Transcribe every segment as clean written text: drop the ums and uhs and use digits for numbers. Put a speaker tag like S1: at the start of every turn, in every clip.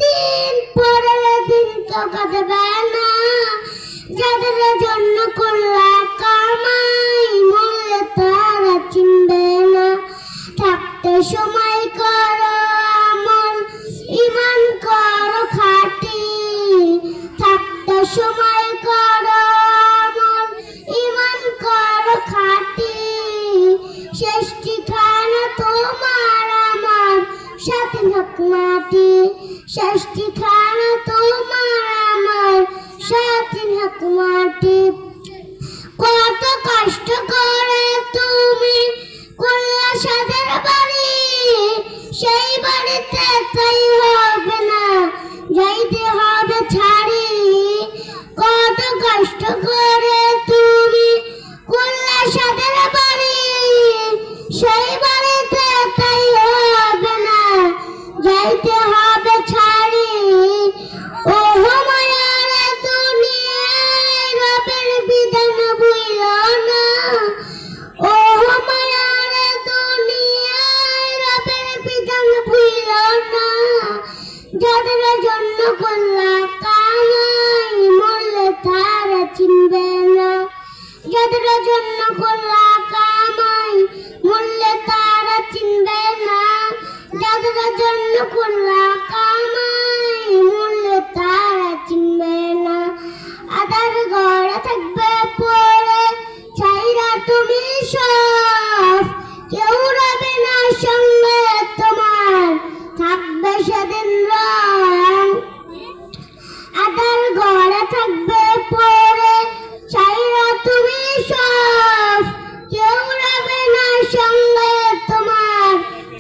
S1: দিন পরের দিন কেউ দেবে না, যাদের জন্য করলা কামাই মূল্যে তারা চিনবে না। থাকতে সময় করো আমল, ঈমান করো খাঁটি। থাকতে সময় করো আমল, ঈমান করো খাঁটি। শেষ ঠিকানা তোমার আমার, সাথে থাক মাটি। শেষ ঠিকানা তোমার আমার, সাথে থাক মাটি। কত কষ্ট করে তুমি করলা সাদের বাড়ি, সেই বাড়িতে তাই হবে না, যাইতে হবে ছাড়ি। কত কষ্ট করে তুমি করলা সাদের বাড়ি, সেই বাড়িতে তাই হবে না, যাইতে হবে ছাড়ি। ও মায়ার দুনিয়ায় রবের বিধান ভুইল না। ও মায়ার দুনিয়ায় রবের বিধান ভুইল না। যাদের জন্য করলা কামাই মরলে তারা চিনবে না। যাদের জন্য করলা কামাই মরলে তারা চিনবে না। যাদের জন্য করলা কামাই মরলে তারা চিনবে না। আদার ঘরে থাকবে পড়ে ছাইরা তুমি সব, কেউ রবে না সঙ্গে তোমার, থাকবে সেদিন রং। আদার ঘরে থাকবে পড়ে ছাইরা তুমি সব, কেউ রবে না সঙ্গে তোমার,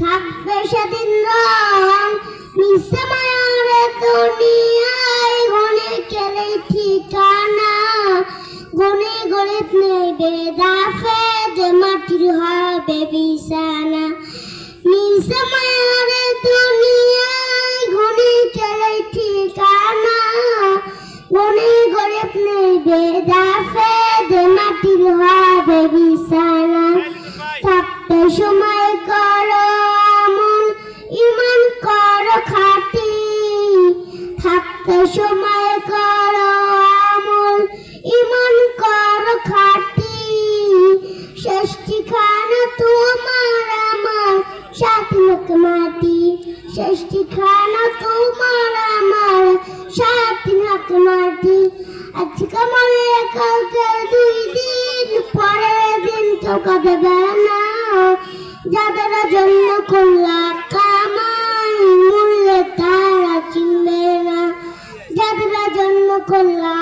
S1: থাকবে সেদিন রং। মিশে মায়ার দুনিয়ায় গুণে কেলে ঠিকানা, গুণে গরিব নেবে দাফে যে মাটির হবে বিছানা। মিশে মায়ার দুনিয়ায় গুণে কেলে ঠিকানা, গুণে গরিব নেবে দাফে যে মাটির হবে বিছানা। থাকতে সময় করো আমল, ঈমান করো খাঁটি। থাকতে সময় করো আমল, ঈমান করো খাঁটি। শেষ ঠিকানা তোমার আমার, সাথে থাক মাটি। শেষ ঠিকানা তোমার আমার, সাথে থাক মাটি। আজকে মরে কালকে দুই দিন, পরের দিন কেউ দেবে না। যাদের জন্য করলা কামাই মূল্যে তারা চিনবে না। যাদের জন্য করলা